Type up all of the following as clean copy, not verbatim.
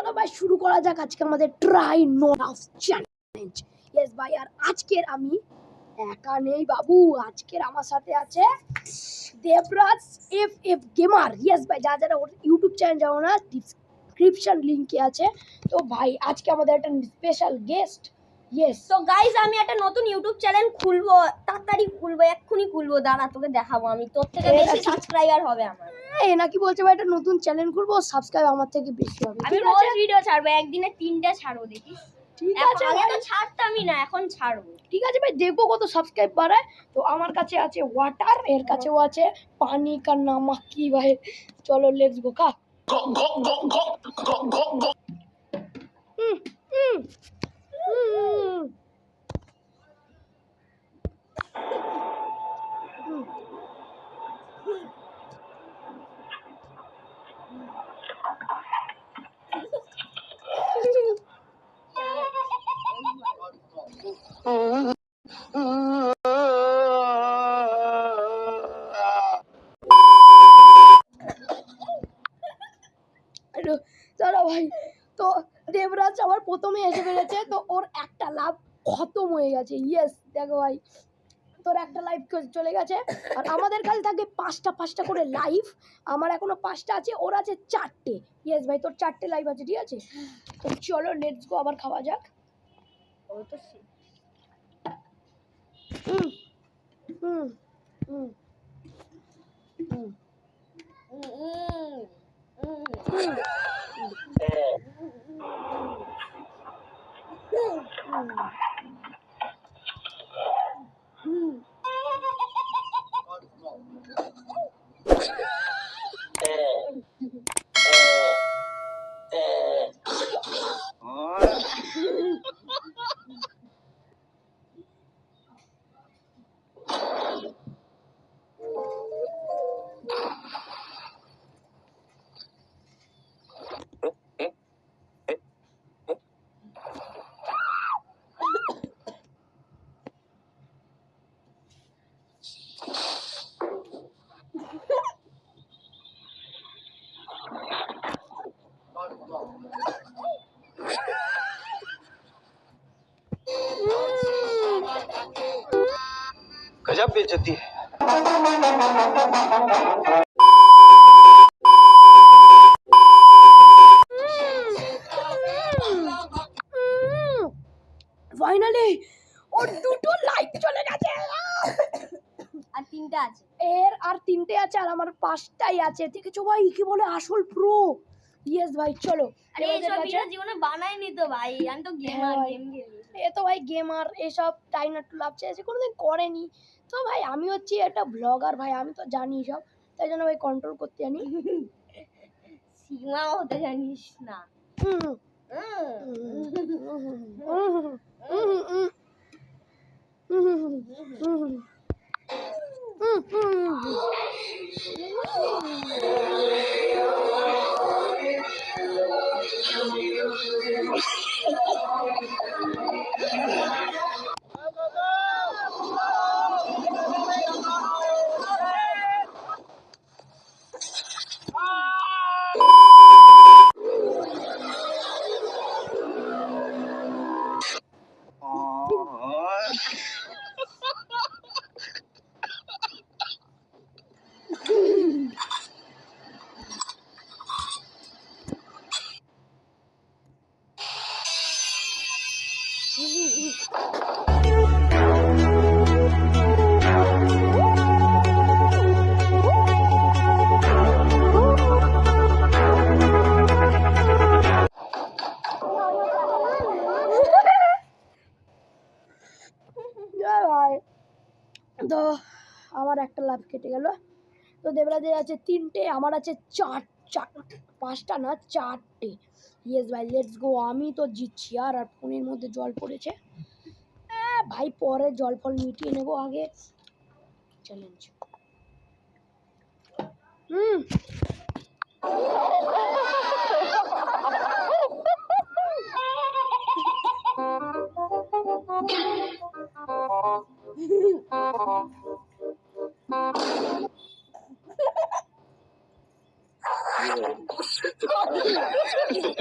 চলো ভাই শুরু করা যাক আজকে আমাদের try not of challenge. Yes ভাই, আর আজকের আমি একা নেই বাবু, আজকের আমার সাথে আছে দেবরাজ এফ গেমার। ইয়েস ভাই, যারা ওর ইউটিউব চ্যানেল যাও না, ডিসক্রিপশন লিংকে আছে। তো ভাই আজকে আমাদের একটা স্পেশাল গেস্ট। ইয়েস, তো গাইস আমি একটা নতুন ইউটিউব চ্যানেল খুলবো, তাড়াতাড়ি খুলবো, এক্ষুনি খুলবো, দাঁড়া তোকে দেখাবো। আমি তোর থেকে বেশি সাবস্ক্রাইবার হবে আমার। এ নাকি বলছে ভাই একটা নতুন চ্যানেল খুলবো, সাবস্ক্রাইব আমার থেকে বেশি হবে। আমি রোজ ভিডিও ছাড়বো, একদিনে 3টা ছাড়বো, দেখিস। ঠিক আছে, আগে তো ছাড়তামই না, এখন ছাড়বো। ঠিক আছে ভাই, দেখবো কত সাবস্ক্রাইব বাড়ায়। তো আমার কাছে আছে ওয়াটার, এর কাছেও আছে পানি কা নামক কি ভাই। চলো লেটস গো কা। চলো ভাই, তো দেবরাজ আমার প্রথমে এসে পেরেছে, তো ওর একটা লাভ খতম হয়ে গেছে। ইয়েস দেখো ভাই, তোর একটা লাইভ চলে গেছে, আর আমাদের কাছে থাকে পাঁচটা করে লাইভ। আমার এখনো 5টা আছে, ওর আছে 4টে। ইয়েস ভাই, তোর 4টে লাইভ আছে, ঠিক আছে। তো চলো লেটস গো, আবার খাওয়া যাক। ও তো হুম হুম হুম হুম गजब बेइज्जती है। ফাইনালি ওর 2টো লাইভ চলে গেছে, আর 3টা আছে। এর আর 3টে আছে, আর আমার 5টাই আছে। দেখেছো ভাই, কি বলে আসল প্রো। ইয়েস ভাই, চলো। আরে এইসব ভিডিও জীবনে বানাইনি তো ভাই, আমি তো গেমার, গেম খেলি। এ তো ভাই গেমার, এসব টাই না টু লাভ চেয়েছে, কোনোদিন করেনি। তো ভাই আমি হচ্ছি একটা ব্লগার ভাই, আমি তো জানি সব, তাই জন্য ভাই কন্ট্রোল করতে জানি। সীমাও হতে জানিস না। ভাই তো আমার একটা লাভ কেটে গেল। তো দেবরাজের আছে 3টে, আমার আছে 5টা না 4টে। ইয়েস ভাই, লেটস গো। আমি তো জিতছি, আর ফোনের মধ্যে জল পড়েছে। ভাই পরে জল ফল মিটিয়ে নেবো, আগে চ্যালেঞ্জ। 你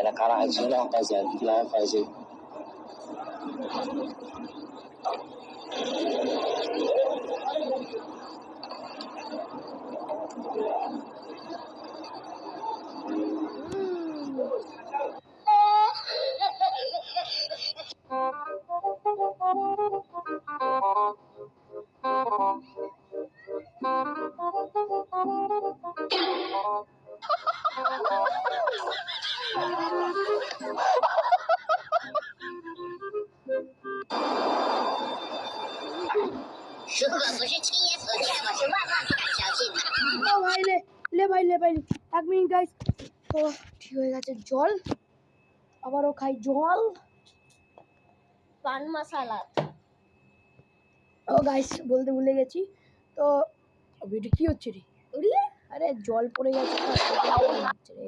那看来吃了，发现来发现。如果不是亲眼所见，我是万万不敢相信的。ও ভাই লে ভাই 1 মিনিট গাইস। তো ঠিক হয়ে গেছে জল, আবারও খাই জল। পান মশলা ও গাইস বলতে ভুলে গেছি, তো ভিডিও কি হচ্ছে রে? আরে জল পড়ে গেছে না, হচ্ছে রে।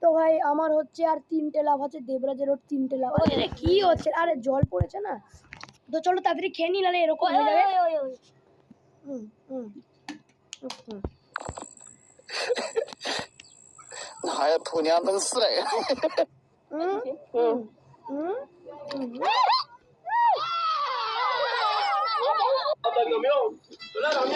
তো ভাই আমার হচ্ছে আর 3টে লাভ আছে, দেবরাজের ওর 3টে লাভ আছে। আরে কি হচ্ছে? আরে জল পড়েছে না, তো চলো তাড়াতাড়ি খেয়ে নি, নাহলে এরকম হয়ে যাবে।哎呀，头娘弄死了！有没有？有那两面。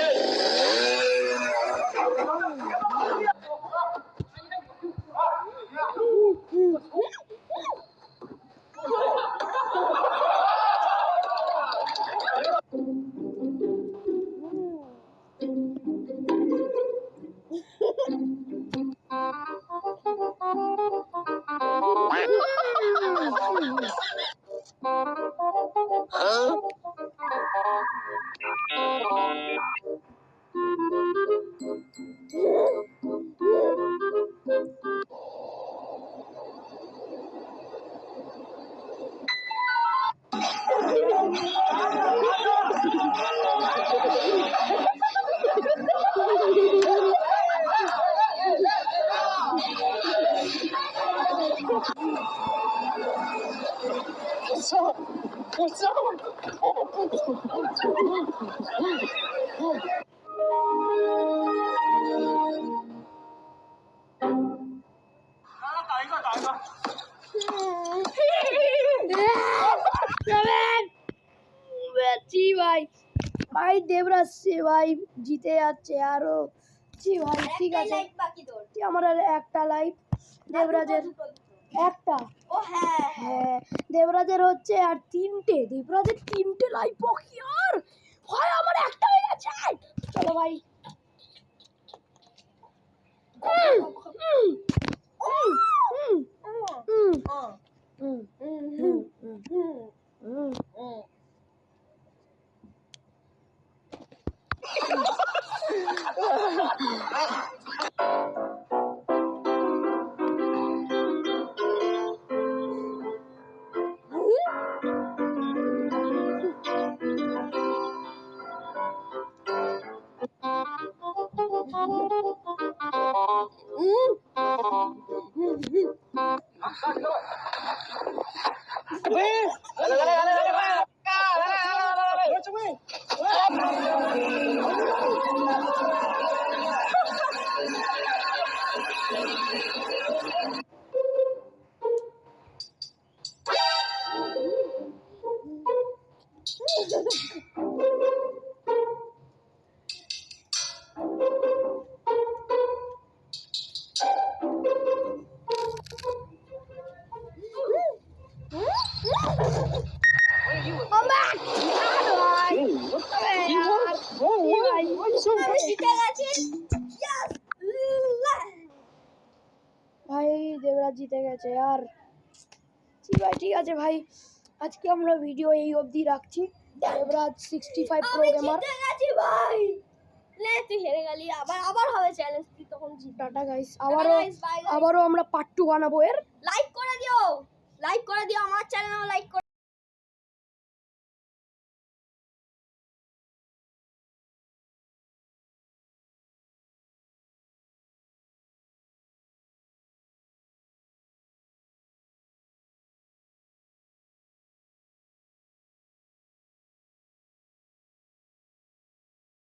ভাই ভাই দেবরাজ সে ভাই জিতে যাচ্ছে আরো। জি ভাই ঠিক আছে, বাকি তোর আমার আর একটা লাইফ, দেবরাজের একটা। ও হ্যাঁ হ্যাঁ দেবরাজের হচ্ছে আর 3টে, দেবরাজের 3টে লাইফ বাকি। আর ভাই আমার একটা হয়ে গেছে। চলো ভাই দেবরাজ জিতে গেছে আর ভাই ঠিক আছে ভাই, আজকে আমরা ভিডিও এই অবধি রাখছি। দেবরাজ 65 প্রো আমি গেমার। জিতে গেছি ভাই। লে তুই হেরে গেলি, আবার হবে চ্যালেঞ্জ, তুই তখন জিতবি। Tata guys, guys, bye guys. আবারও আমরা পার্ট 2 বানাবো এর। লাইক করে দিও আমার চ্যানেলেও লাইক করে